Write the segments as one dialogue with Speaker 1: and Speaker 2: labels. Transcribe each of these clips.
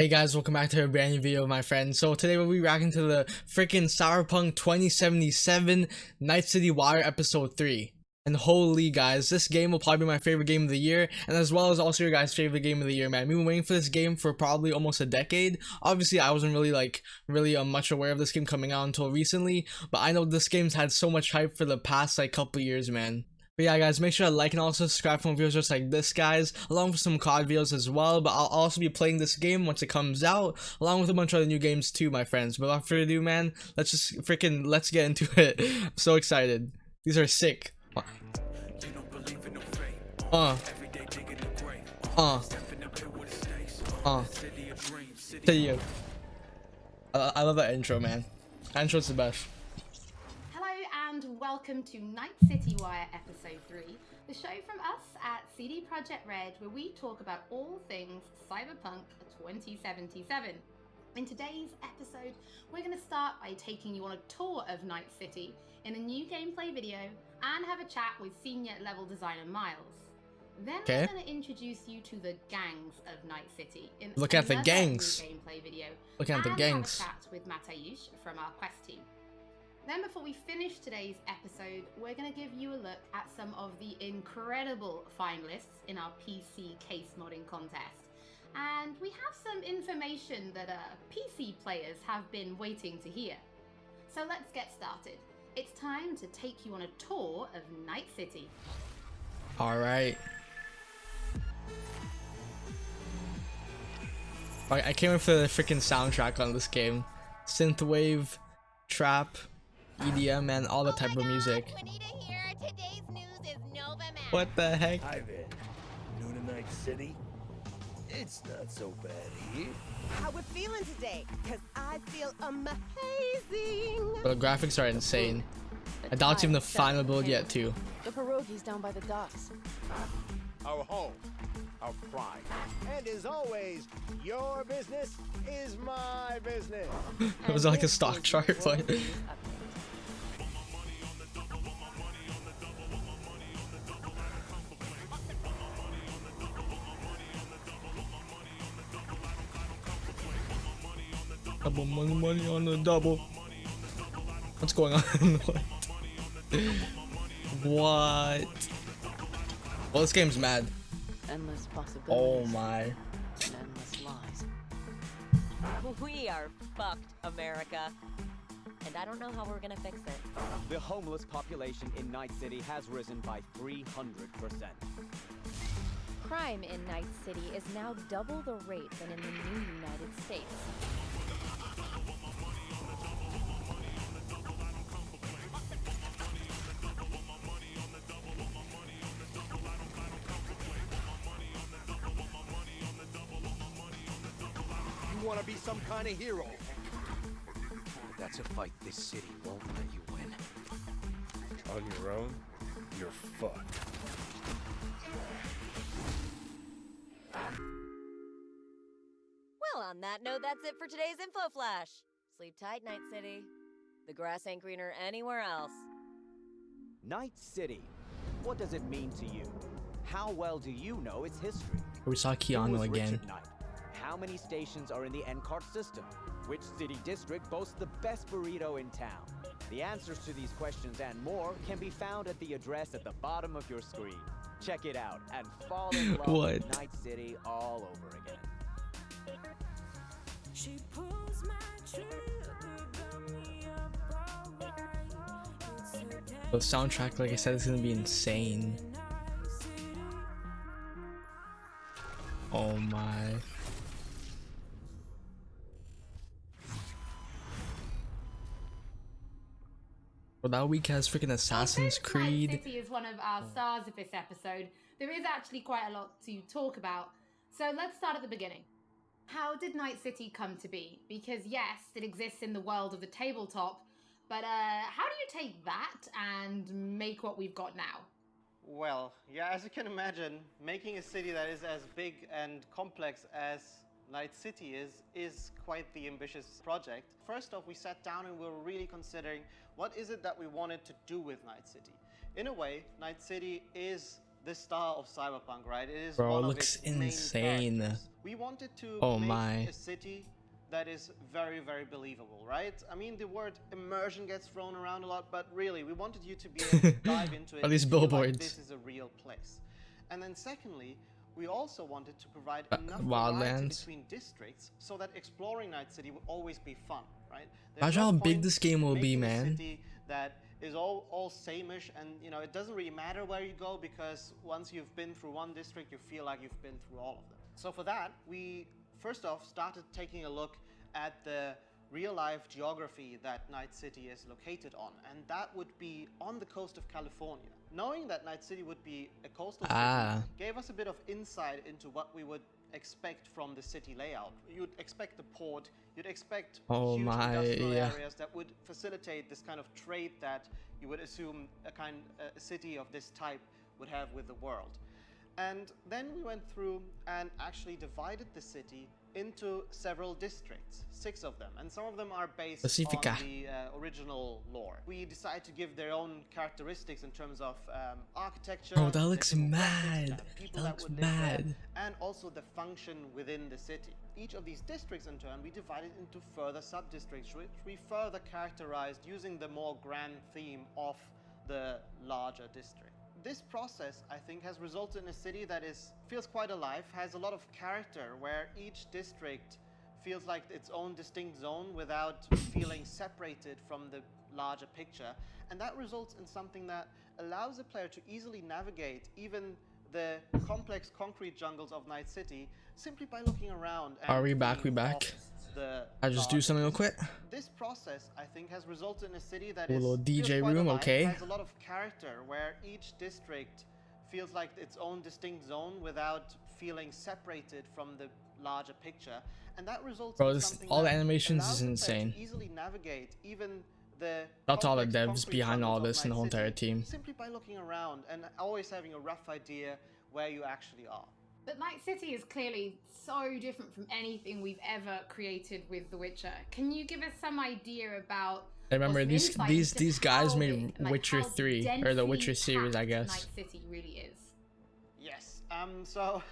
Speaker 1: Hey guys, welcome back to a brand new video, my friends. So today we'll be reacting to the freaking Cyberpunk 2077 Night City Wire episode 3. And holy guys, this game will probably be my favorite game of the year, and as well as also your guys' favorite game of the year, man. We've been waiting for this game for probably almost a decade. Obviously, I wasn't really much aware of this game coming out until recently, but I know this game's had so much hype for the past couple years, man. But yeah guys, make sure to like and also subscribe for more videos just like this guys, along with some COD videos as well. But I'll also be playing this game once it comes out, along with a bunch of other new games too, my friends. But without further ado, man, let's get into it. I'm so excited. These are sick. I love that intro, man. That intro's the best.
Speaker 2: And welcome to Night City Wire episode 3, the show from us at CD PROJEKT RED, where we talk about all things Cyberpunk 2077. In today's episode, we're going to start by taking you on a tour of Night City in a new gameplay video and have a chat with senior level designer Miles. Then we're going to introduce you to the gangs of Night City in
Speaker 1: Look at the gangs.
Speaker 2: Gameplay video.
Speaker 1: Look at the gangs.
Speaker 2: Have a chat with Matayush from our quest team. Then before we finish today's episode, we're going to give you a look at some of the incredible finalists in our PC case modding contest. And we have some information that PC players have been waiting to hear. So let's get started. It's time to take you on a tour of Night City.
Speaker 1: Alright. I can't wait for the freaking soundtrack on this game. Synthwave, trap, EDM, and all the type of music.
Speaker 3: We need to hear today's news is Nova Man.
Speaker 1: What the heck?
Speaker 4: Hi there. New to Night City? It's not so bad here.
Speaker 3: How we feeling today? Cause I feel amazing.
Speaker 1: But the graphics are insane. I doubt it's even the final build yet too.
Speaker 5: The pierogies down by the docks.
Speaker 4: Our home, our pride. And as always, your business is my business.
Speaker 1: It was like a stock chart, but double money on the double. What's going on? What? Well, this game's mad.
Speaker 5: Endless possibilities.
Speaker 1: Oh my.
Speaker 5: And endless lies.
Speaker 6: We are fucked, America. And I don't know how we're gonna fix it.
Speaker 7: The homeless population in Night City has risen by 300%.
Speaker 8: Crime in Night City is now double the rate than in the new United States.
Speaker 4: You want to be some kind of hero?
Speaker 9: But that's a fight this city won't let you win.
Speaker 4: On your own, you're fucked.
Speaker 6: Well, on that note, that's it for today's info flash. Sleep tight, Night City. The grass ain't greener anywhere else.
Speaker 7: Night City. What does it mean to you? How well do you know its history?
Speaker 1: We saw Keanu
Speaker 7: Who was
Speaker 1: again.
Speaker 7: Richard Knight? How many stations are in the NCART system? Which city district boasts the best burrito in town? The answers to these questions and more can be found at the address at the bottom of your screen. Check it out and fall in love with Night City all over again.
Speaker 10: She pulls my trigger, got me up alright.
Speaker 1: The soundtrack, like I said, is gonna be insane. Oh my. Well, that week has freaking Assassin's Creed.
Speaker 2: Night City is one of our stars of this episode. There is actually quite a lot to talk about. So let's start at the beginning. How did Night City come to be? Because yes, it exists in the world of the tabletop, but how do you take that and make what we've got now?
Speaker 11: Well, yeah, as you can imagine, making a city that is as big and complex as Night City is quite the ambitious project. First off, we sat down and we were really considering what is it that we wanted to do with Night City. In a way, Night City is the star of Cyberpunk, right? It is
Speaker 1: Bro,
Speaker 11: one
Speaker 1: it
Speaker 11: of
Speaker 1: looks
Speaker 11: its main
Speaker 1: insane.
Speaker 11: characters. We wanted to
Speaker 1: Oh
Speaker 11: make
Speaker 1: my.
Speaker 11: a city that is very, very believable, right? I mean, the word immersion gets thrown around a lot, but really, we wanted you to be able to dive into it.
Speaker 1: At least
Speaker 11: and feel like
Speaker 1: billboards.
Speaker 11: this is a real place. And then secondly, we also wanted to provide enough
Speaker 1: Wildlands.
Speaker 11: variety between districts so that exploring Night City would always be fun, right? There's
Speaker 1: Imagine
Speaker 11: no
Speaker 1: how big
Speaker 11: point
Speaker 1: this game will be,
Speaker 11: making a
Speaker 1: man.
Speaker 11: city that is all same-ish, and you know, it doesn't really matter where you go, because once you've been through one district, you feel like you've been through all of them. So for that, we first off started taking a look at the real-life geography that Night City is located on, and that would be on the coast of California. Knowing that Night City would be a coastal city gave us a bit of insight into what we would expect from the city layout. You'd expect the port, you'd expect huge industrial areas that would facilitate this kind of trade that you would assume a city of this type would have with the world. And then we went through and actually divided the city into several districts, 6 of them, and some of them are based on the original lore. We decided to give their own characteristics in terms of architecture.
Speaker 1: Oh, that looks mad. That looks mad.
Speaker 11: And also the function within the city. Each of these districts, in turn, we divided into further sub-districts, which we further characterized using the more grand theme of the larger district. This process, I think, has resulted in a city that feels quite alive, has a lot of character, where each district feels like its own distinct zone without feeling separated from the larger picture. And that results in something that allows the player to easily navigate even the complex concrete jungles of Night City simply by looking around.
Speaker 1: Are we back? We back? I just do something real quick.
Speaker 11: This process, I think, has resulted in a city that
Speaker 1: a little DJ room,
Speaker 11: alive,
Speaker 1: okay.
Speaker 11: has a lot of character, where each district feels like its own distinct zone without feeling separated from the larger picture, and that results in something
Speaker 1: all the
Speaker 11: that
Speaker 1: animations
Speaker 11: allows
Speaker 1: is
Speaker 11: the player
Speaker 1: insane.
Speaker 11: to easily navigate even the
Speaker 1: That's all the
Speaker 11: complex
Speaker 1: devs
Speaker 11: concrete
Speaker 1: behind all
Speaker 11: jungles of
Speaker 1: this and the
Speaker 11: Night
Speaker 1: whole entire
Speaker 11: City,
Speaker 1: team.
Speaker 11: simply by looking around and always having a rough idea where you actually are.
Speaker 2: But Night City is clearly so different from anything we've ever created with The Witcher. Can you give us some idea about?
Speaker 1: I remember these guys made Witcher 3 or the Witcher series, I guess.
Speaker 2: Night City really is.
Speaker 11: Yes. So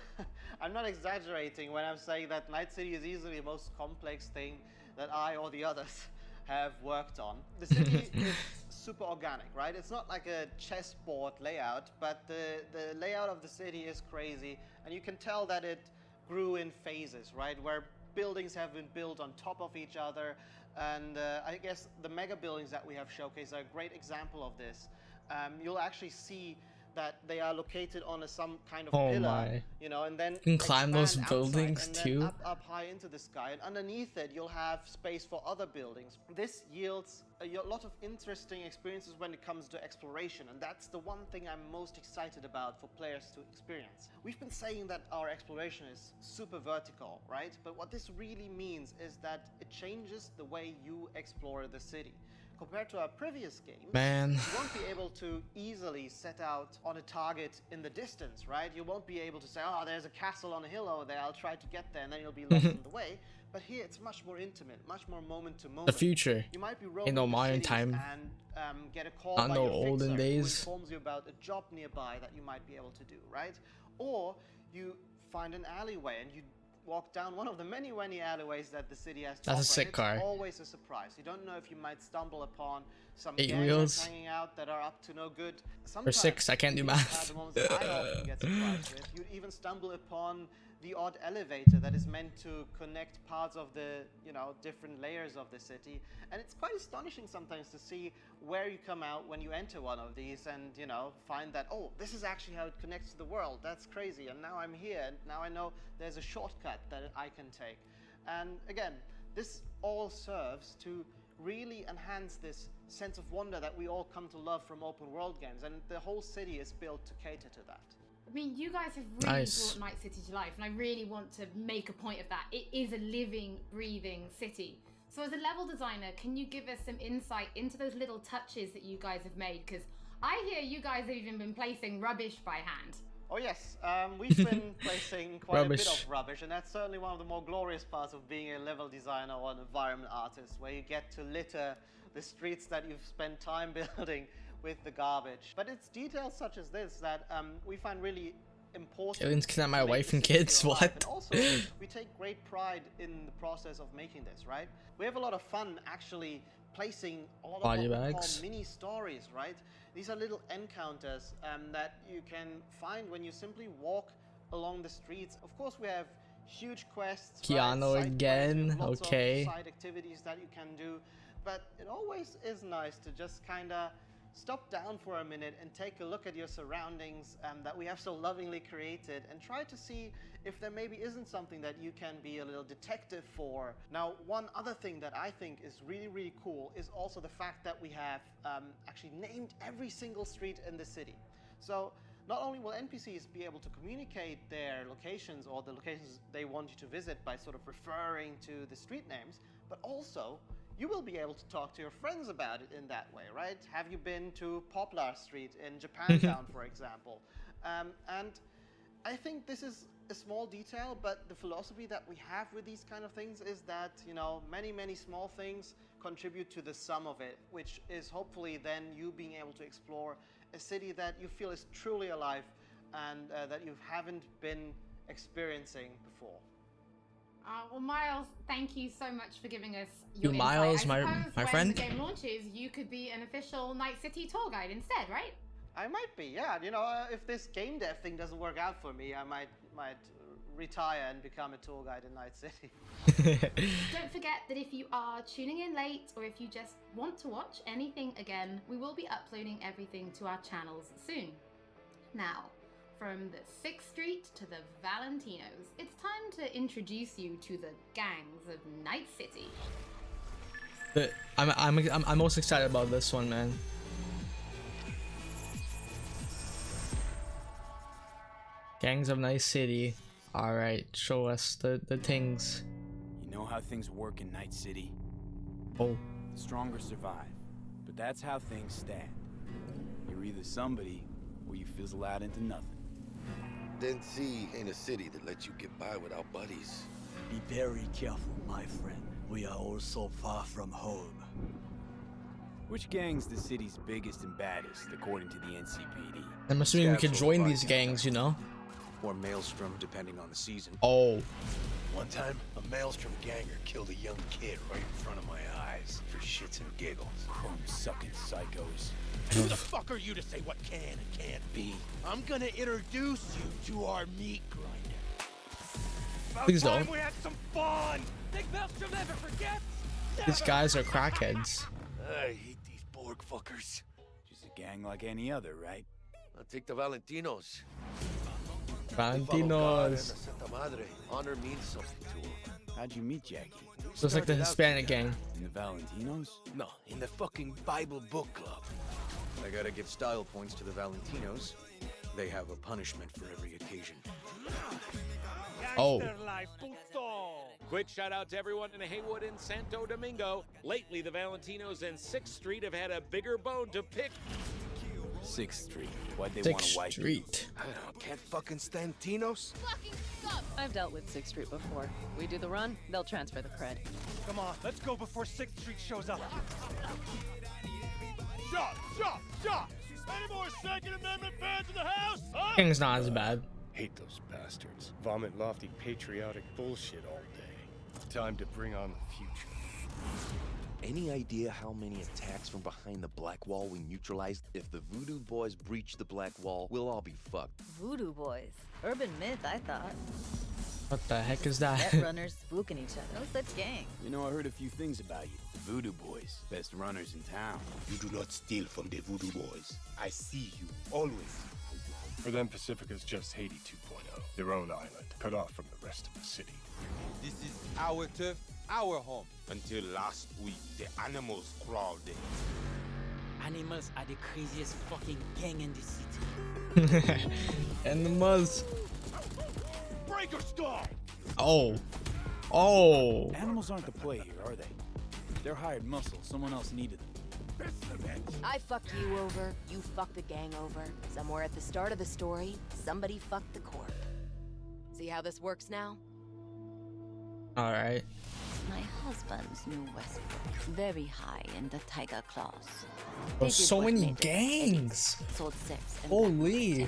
Speaker 11: I'm not exaggerating when I'm saying that Night City is easily the most complex thing that I or the others have worked on. The city is super organic, right? It's not like a chessboard layout, but the layout of the city is crazy, and you can tell that it grew in phases, right? Where buildings have been built on top of each other, and I guess the mega buildings that we have showcased are a great example of this. You'll actually see that they are located on some kind of pillar, you know, and then
Speaker 1: you can climb those buildings
Speaker 11: and
Speaker 1: too.
Speaker 11: Then up high into the sky, and underneath it you'll have space for other buildings. This yields a lot of interesting experiences when it comes to exploration, and that's the one thing I'm most excited about for players to experience. We've been saying that our exploration is super vertical, right? But what this really means is that it changes the way you explore the city. Compared to our previous games, you won't be able to easily set out on a target in the distance, right? You won't be able to say, oh, there's a castle on a hill over there, I'll try to get there, and then you'll be lost in the way. But here it's much more intimate, much more moment to moment.
Speaker 1: The future.
Speaker 11: You might be
Speaker 1: in no modern time.
Speaker 11: And get a call
Speaker 1: Not
Speaker 11: by
Speaker 1: no
Speaker 11: your
Speaker 1: olden
Speaker 11: fixer
Speaker 1: days.
Speaker 11: who informs you about a job nearby that you might be able to do, right? Or you find an alleyway and you walk down one of the many alleyways that the city has to offer.
Speaker 1: That's a sick car.
Speaker 11: It's always a surprise. You don't know if you might stumble upon some
Speaker 1: 8
Speaker 11: gangs
Speaker 1: wheels
Speaker 11: hanging out that are up to no good.
Speaker 1: or 6. I can't do math.
Speaker 11: The moments that I often get surprised with. You even stumble upon the odd elevator that is meant to connect parts of the, you know, different layers of the city, and it's quite astonishing sometimes to see where you come out when you enter one of these and, you know, find that, oh, this is actually how it connects to the world. That's crazy, and now I'm here, and now I know there's a shortcut that I can take. And again, this all serves to really enhance this sense of wonder that we all come to love from open world games, and the whole city is built to cater to that.
Speaker 2: I mean, you guys have really brought Night City to life, and I really want to make a point of that. It is a living, breathing city. So as a level designer, can you give us some insight into those little touches that you guys have made? Because I hear you guys have even been placing rubbish by hand.
Speaker 11: Oh yes, we've been placing quite a bit of rubbish, and that's certainly one of the more glorious parts of being a level designer or an environment artist, where you get to litter the streets that you've spent time building with the garbage. But it's details such as this that we find really important.
Speaker 1: Aliens kidnap my
Speaker 11: to make
Speaker 1: wife
Speaker 11: the
Speaker 1: and
Speaker 11: city
Speaker 1: kids.
Speaker 11: feel alive.
Speaker 1: What?
Speaker 11: And also, we take great pride in the process of making this, right? We have a lot of fun actually placing a lot of
Speaker 1: Body
Speaker 11: what we call
Speaker 1: bags.
Speaker 11: mini stories, right? These are little encounters that you can find when you simply walk along the streets. Of course, we have huge quests.
Speaker 1: Keanu
Speaker 11: right? Side
Speaker 1: again,
Speaker 11: quests with lots
Speaker 1: okay.
Speaker 11: of side activities that you can do, but it always is nice to just kind of stop down for a minute and take a look at your surroundings that we have so lovingly created and try to see if there maybe isn't something that you can be a little detective for. Now, one other thing that I think is really cool is also the fact that we have actually named every single street in the city. So not only will NPCs be able to communicate their locations or the locations they want you to visit by sort of referring to the street names, but also you will be able to talk to your friends about it in that way, right? Have you been to Poplar Street in Japantown, for example? And I think this is a small detail, but the philosophy that we have with these kind of things is that, you know, many small things contribute to the sum of it, which is hopefully then you being able to explore a city that you feel is truly alive and that you haven't been experiencing before.
Speaker 2: Well, Miles, thank you so much for giving us
Speaker 1: You,
Speaker 2: your
Speaker 1: Miles,
Speaker 2: insight. I
Speaker 1: my
Speaker 2: suppose when
Speaker 1: friend?
Speaker 2: the game launches, you could be an official Night City tour guide instead, right?
Speaker 11: I might be, yeah. You know, if this game dev thing doesn't work out for me, I might retire and become a tour guide in Night City.
Speaker 2: Don't forget that if you are tuning in late or if you just want to watch anything again, we will be uploading everything to our channels soon. Now, from the 6th Street to the Valentinos, it's time to introduce you to the gangs of Night City.
Speaker 1: But I'm most excited about this one, man. Gangs of Night City. All right, show us the things.
Speaker 12: You know how things work in Night City?
Speaker 1: Oh.
Speaker 12: The stronger survive, but that's how things stand. You're either somebody or you fizzle out into nothing.
Speaker 9: Then C ain't a city that lets you get by without buddies.
Speaker 13: Be very careful, my friend. We are all so far from home.
Speaker 12: Which gang's the city's biggest and baddest, according to the NCPD?
Speaker 1: I'm assuming we could join these gangs, you know?
Speaker 9: Or Maelstrom, depending on the season.
Speaker 1: Oh.
Speaker 9: One time, a Maelstrom ganger killed a young kid right in front of my eyes for shits and giggles.
Speaker 12: Chrome-sucking psychos.
Speaker 14: Who the fuck are you to say what can and can't be? I'm gonna introduce you to our meat grinder.
Speaker 1: Please don't.
Speaker 14: We had some fun. Think Maelstrom never forgets?
Speaker 1: These guys are crackheads.
Speaker 9: I hate these Borg fuckers.
Speaker 12: Just a gang like any other, right?
Speaker 9: I'll take the Valentinos.
Speaker 1: Valentinos.
Speaker 9: Santa Madre. Honor means something to them.
Speaker 12: How'd you meet Jackie?
Speaker 1: So it's like the Hispanic gang.
Speaker 12: In the Valentinos?
Speaker 9: No, in the fucking Bible book club. I gotta give style points to the Valentinos. They have a punishment for every occasion.
Speaker 1: Oh.
Speaker 15: Quick shout out to everyone in Haywood and Santo Domingo. Lately, the Valentinos and 6th Street have had a bigger bone to pick.
Speaker 12: 6th Street. Why'd they want
Speaker 1: 6th
Speaker 12: to wipe
Speaker 1: Street.
Speaker 9: I can't fucking stand Tinos.
Speaker 5: I've dealt with 6th Street before. We do the run, they'll transfer the cred.
Speaker 14: Come on, let's go before 6th Street shows up. Shot! Any more Second Amendment fans in the house? Huh?
Speaker 1: Gang's not as bad.
Speaker 16: Hate those bastards. Vomit lofty patriotic bullshit all day. Time to bring on the future.
Speaker 17: Any idea how many attacks from behind the Black Wall we neutralized? If the Voodoo Boys breach the Black Wall, we'll all be fucked.
Speaker 5: Voodoo Boys. Urban myth, I thought.
Speaker 1: What the heck is that?
Speaker 5: Net runners spooking each other. No such gang.
Speaker 12: You know, I heard a few things about you. The Voodoo Boys. Best runners in town.
Speaker 14: You do not steal from the Voodoo Boys. I see you, always.
Speaker 16: For them, Pacifica's just Haiti 2.0. Their own island, cut off from the rest of the city.
Speaker 14: This is our turf, our home. Until last week, the animals crawled in.
Speaker 18: Animals are the craziest fucking gang in the city.
Speaker 1: Animals.
Speaker 14: Breaker stall!
Speaker 1: Oh. Oh.
Speaker 12: Animals aren't the play here, are they? They're hired muscle. Someone else needed them.
Speaker 6: I fucked you over, you fucked the gang over. Somewhere at the start of the story, somebody fucked the corp. See how this works now?
Speaker 1: All right.
Speaker 5: My
Speaker 19: husband's new Westbrook, very high in the tiger claws.
Speaker 1: There's so many gangs.
Speaker 19: Sold sex and
Speaker 1: Holy.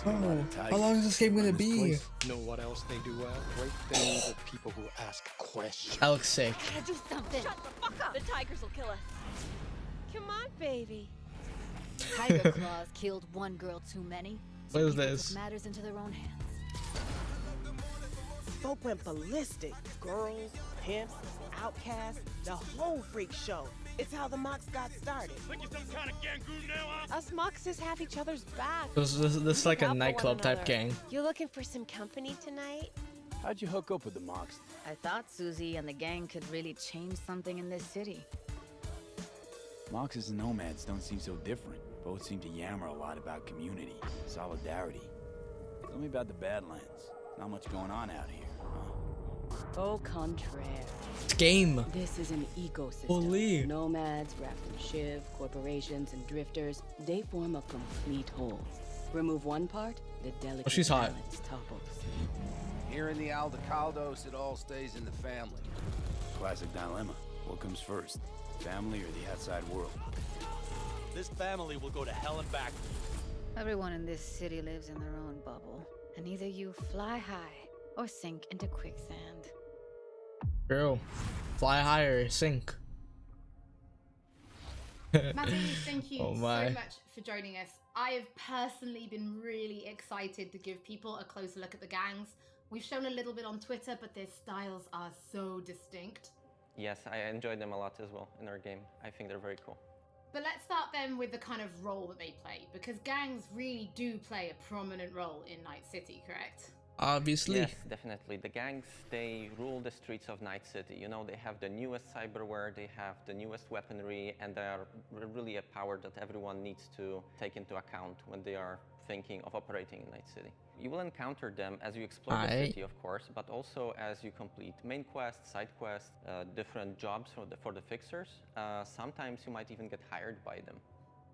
Speaker 1: Oh, how long is this game gonna be?
Speaker 16: Know what else they do well? Break things with people who ask questions.
Speaker 1: That looks sick.
Speaker 6: Gotta do something. Shut the fuck up. The tigers will kill us.
Speaker 8: Come on, baby. Tiger claws killed one girl too many.
Speaker 1: What is
Speaker 8: People
Speaker 1: this?
Speaker 8: took matters into their own hands.
Speaker 3: Folk went ballistic. Girls, pimps, outcasts, the whole freak show. It's how the Mox got started.
Speaker 15: Think you're some kind of gang group now, huh?
Speaker 3: Us Moxes have each other's back.
Speaker 1: This is like a nightclub type gang.
Speaker 3: You looking for some company tonight?
Speaker 12: How'd you hook up with the Mox?
Speaker 8: I thought Susie and the gang could really change something in this city.
Speaker 12: Moxes and nomads don't seem so different. Both seem to yammer a lot about community, solidarity. Tell me about the Badlands. Not much going on out here, huh?
Speaker 5: Au contraire.
Speaker 1: Game.
Speaker 5: This is an ecosystem.
Speaker 1: Holy.
Speaker 5: Nomads, wrapped in shiv, corporations, and drifters, they form a complete whole. Remove one part, the delicate
Speaker 1: she's hot.
Speaker 5: balance topples.
Speaker 20: Here in the Aldecaldos, it all stays in the family.
Speaker 12: Classic dilemma. What comes first, family or the outside world?
Speaker 18: This family will go to hell and back.
Speaker 8: Everyone in this city lives in their own bubble, and either you fly high or sink into quicksand.
Speaker 1: Girl, fly higher, sink.
Speaker 2: Matty, thank you
Speaker 1: Oh
Speaker 2: so
Speaker 1: my.
Speaker 2: much for joining us. I have personally been really excited to give people a closer look at the gangs. We've shown a little bit on Twitter, but their styles are so distinct.
Speaker 21: Yes, I enjoyed them a lot as well in our game. I think they're very cool.
Speaker 2: But let's start then with the kind of role that they play, because gangs really do play a prominent role in Night City, correct?
Speaker 1: Obviously.
Speaker 21: Yes, definitely. The gangs, they rule the streets of Night City. You know, they have the newest cyberware, they have the newest weaponry, and they are really a power that everyone needs to take into account when they are thinking of operating in Night City. You will encounter them as you explore the city, of course, but also as you complete main quests, side quests, different jobs for the fixers. Sometimes you might even get hired by them.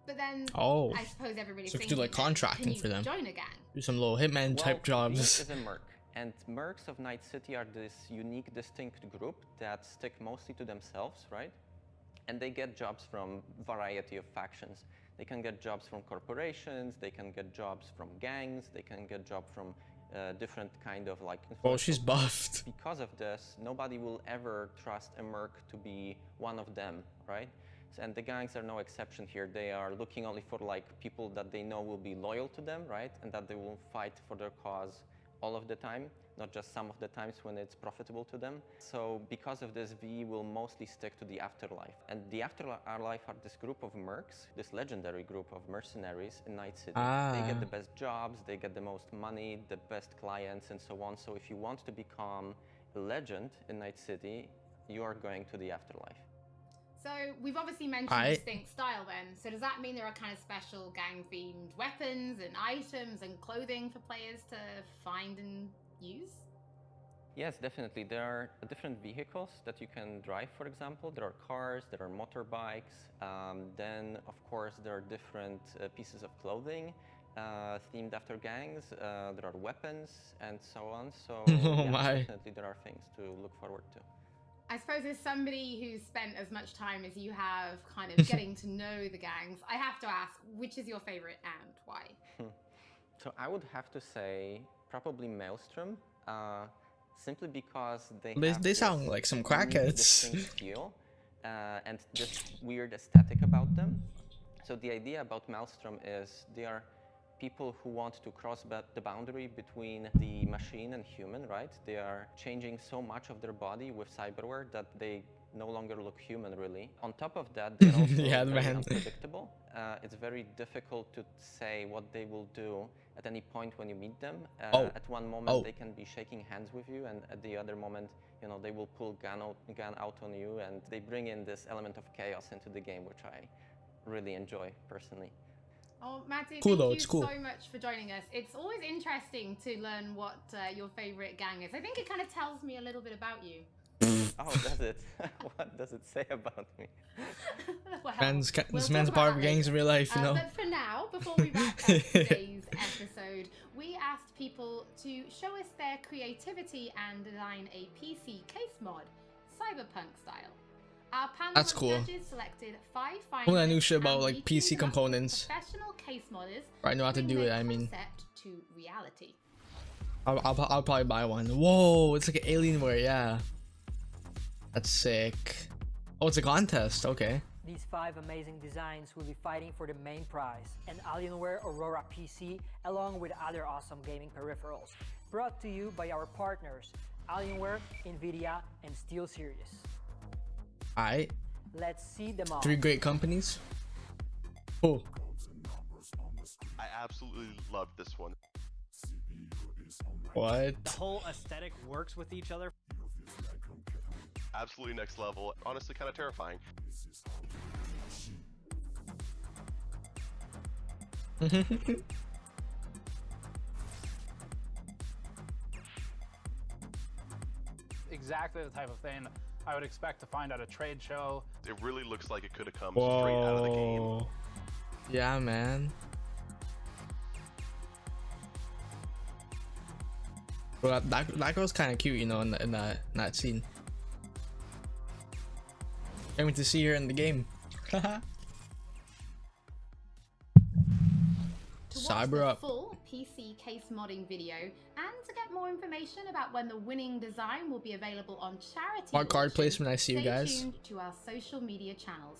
Speaker 2: But then,
Speaker 1: Oh.
Speaker 2: I suppose everybody's
Speaker 1: So you could
Speaker 2: thinking,
Speaker 1: do like
Speaker 2: then,
Speaker 1: contracting
Speaker 2: can you
Speaker 1: for them.
Speaker 2: join a gang?
Speaker 1: Do some little hitman type jobs.
Speaker 21: This is a merc, and mercs of Night City are this unique, distinct group that stick mostly to themselves, right? And they get jobs from variety of factions. They can get jobs from corporations, they can get jobs from gangs, they can get jobs from different kind of like...
Speaker 1: Oh, she's buffed.
Speaker 21: Because of this, nobody will ever trust a merc to be one of them, right? And the gangs are no exception here. They are looking only for like people that they know will be loyal to them, right? And that they will fight for their cause all of the time, not just some of the times when it's profitable to them. So because of this, we will mostly stick to the afterlife. And the afterlife are this group of mercs, this legendary group of mercenaries in Night City. They get the best jobs, they get the most money, the best clients, and so on. So if you want to become a legend in Night City, you are going to the afterlife.
Speaker 2: So we've obviously mentioned distinct style then. So does that mean there are kind of special gang-themed weapons and items and clothing for players to find and use?
Speaker 21: Yes, definitely. There are different vehicles that you can drive, for example. There are cars, there are motorbikes. Then, of course, there are different pieces of clothing themed after gangs. There are weapons and so on. So definitely there are things to look forward to.
Speaker 2: I suppose as somebody who's spent as much time as you have kind of getting to know the gangs, I have to ask, which is your favorite and why?
Speaker 21: So I would have to say probably Maelstrom, simply because
Speaker 1: they sound like some crackheads.
Speaker 21: Distinct feel, and this weird aesthetic about them. So the idea about Maelstrom is they are people who want to cross the boundary between the machine and human, right? They are changing so much of their body with cyberware that they no longer look human, really. On top of that, they're also very unpredictable. It's very difficult to say what they will do at any point when you meet them. At one moment, they can be shaking hands with you, and at the other moment, you know, they will pull gun out on you, and they bring in this element of chaos into the game, which I really enjoy personally.
Speaker 2: Oh, Matty,
Speaker 1: Cool,
Speaker 2: thank you
Speaker 1: it's cool.
Speaker 2: so much for joining us. It's always interesting to learn what your favorite gang is. I think it kind of tells me a little bit about you.
Speaker 21: Oh, does it? What does it say about me?
Speaker 2: Well,
Speaker 1: this man's part of gangs in real life, you know.
Speaker 2: But for now, before we wrap up today's episode, we asked people to show us their creativity and design a PC case mod. cyberpunk style. Our panel
Speaker 1: That's
Speaker 2: of
Speaker 1: cool.
Speaker 2: judges selected 5
Speaker 1: Only I
Speaker 2: finalists
Speaker 1: knew shit about
Speaker 2: and
Speaker 1: like
Speaker 2: we
Speaker 1: PC
Speaker 2: teamed up with
Speaker 1: components.
Speaker 2: professional case modders
Speaker 1: Or I know how to
Speaker 2: bring
Speaker 1: do it.
Speaker 2: their
Speaker 1: I mean,
Speaker 2: concept to reality.
Speaker 1: I'll probably buy one. Whoa, it's like an Alienware. Yeah, that's sick. Oh, it's a contest. Okay.
Speaker 4: These 5 amazing designs will be fighting for the main prize, an Alienware Aurora PC, along with other awesome gaming peripherals. Brought to you by our partners, Alienware, Nvidia, and SteelSeries.
Speaker 1: Alright.
Speaker 4: Let's see them all.
Speaker 1: 3 great companies. Cool.
Speaker 22: I absolutely loved this one.
Speaker 1: What?
Speaker 23: The whole aesthetic works with each other.
Speaker 22: Absolutely next level. Honestly, kind of terrifying.
Speaker 24: Exactly the type of thing I would expect to find at a trade show.
Speaker 22: It really looks like it could have come straight out of the game.
Speaker 1: Whoa. Yeah, man. Well, that girl's kind of cute, you know, in that scene. Can't wait to see her in the game.
Speaker 2: To watch
Speaker 1: Cyber
Speaker 2: the
Speaker 1: up.
Speaker 2: full PC case modding video and to get more information about when the winning design will be available on charity
Speaker 1: What card
Speaker 2: auction,
Speaker 1: placement I see you
Speaker 2: stay
Speaker 1: guys.
Speaker 2: tuned to our social media channels.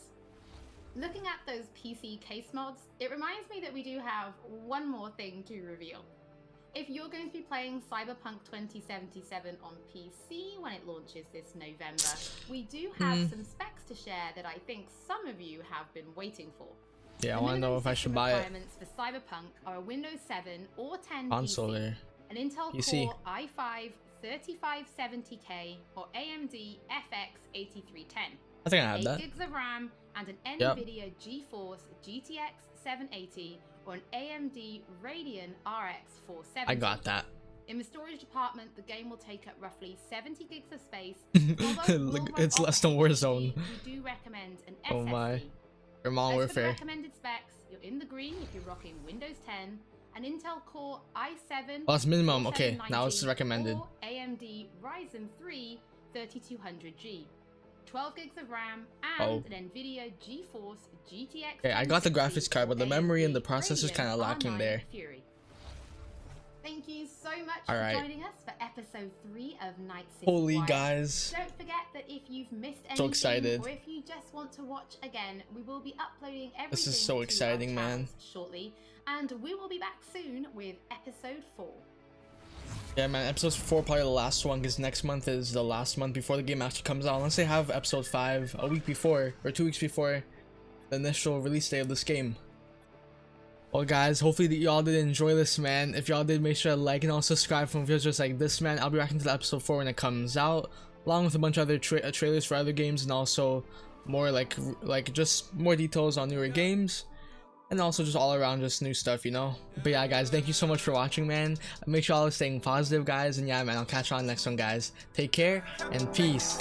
Speaker 2: Looking at those PC case mods, it reminds me that we do have one more thing to reveal. If you're going to be playing Cyberpunk 2077 on PC when it launches this November, we do have some specs to share that I think some of you have been waiting for.
Speaker 1: Yeah, I
Speaker 2: The
Speaker 1: want to know
Speaker 2: minimum
Speaker 1: if I should
Speaker 2: system
Speaker 1: buy it.
Speaker 2: requirements for Cyberpunk are a Windows 7 or 10
Speaker 1: Console
Speaker 2: PC,
Speaker 1: or
Speaker 2: an Intel
Speaker 1: PC.
Speaker 2: Core i5 3570K or AMD FX 8310.
Speaker 1: I think I have
Speaker 2: 8
Speaker 1: that.
Speaker 2: gigs of RAM and an
Speaker 1: Yep.
Speaker 2: NVIDIA GeForce GTX 780 or an AMD Radeon RX 470.
Speaker 1: I got that.
Speaker 2: In the storage department, the game will take up roughly 70 gigs of space.
Speaker 1: Look, it's less than Warzone.
Speaker 2: We do recommend an SSD.
Speaker 1: Oh my. Or Modern
Speaker 2: As for the
Speaker 1: Warfare.
Speaker 2: recommended specs, you're in the green if you're rocking Windows 10, an Intel Core i7.
Speaker 1: Oh, it's minimum. Okay, now it's
Speaker 2: 4790
Speaker 1: recommended.
Speaker 2: Or AMD Ryzen 3 3200G. 12 gigs of RAM and an NVIDIA GeForce GTX.
Speaker 1: Okay, I got the
Speaker 2: 1060
Speaker 1: graphics card, but the memory and the
Speaker 2: AMD
Speaker 1: processor's kind of
Speaker 2: Radeon
Speaker 1: lacking
Speaker 2: R9
Speaker 1: there.
Speaker 2: Fury. Thank you so much
Speaker 1: Alright.
Speaker 2: for joining us for episode 3 of Night City
Speaker 1: Holy
Speaker 2: Wire.
Speaker 1: guys.
Speaker 2: Don't forget that if you've missed anything,
Speaker 1: So excited.
Speaker 2: or if you just want to watch again, we will be uploading everything
Speaker 1: This is so
Speaker 2: to our
Speaker 1: exciting, man.
Speaker 2: channels shortly, and we will be back soon with episode 4.
Speaker 1: Yeah, man, episode 4 probably the last one because next month is the last month before the game actually comes out. Unless they have episode 5 a week before or 2 weeks before the initial release date of this game. Well, guys, hopefully y'all did enjoy this, man. If y'all did, make sure to like and also subscribe for videos just like this, man. I'll be reacting to the episode 4 when it comes out, along with a bunch of other trailers for other games and also more like just more details on newer games. And also just all around just new stuff, you know. But yeah, guys, thank you so much for watching, man. Make sure y'all are staying positive, guys. And yeah, man, I'll catch you on the next one, guys. Take care and peace.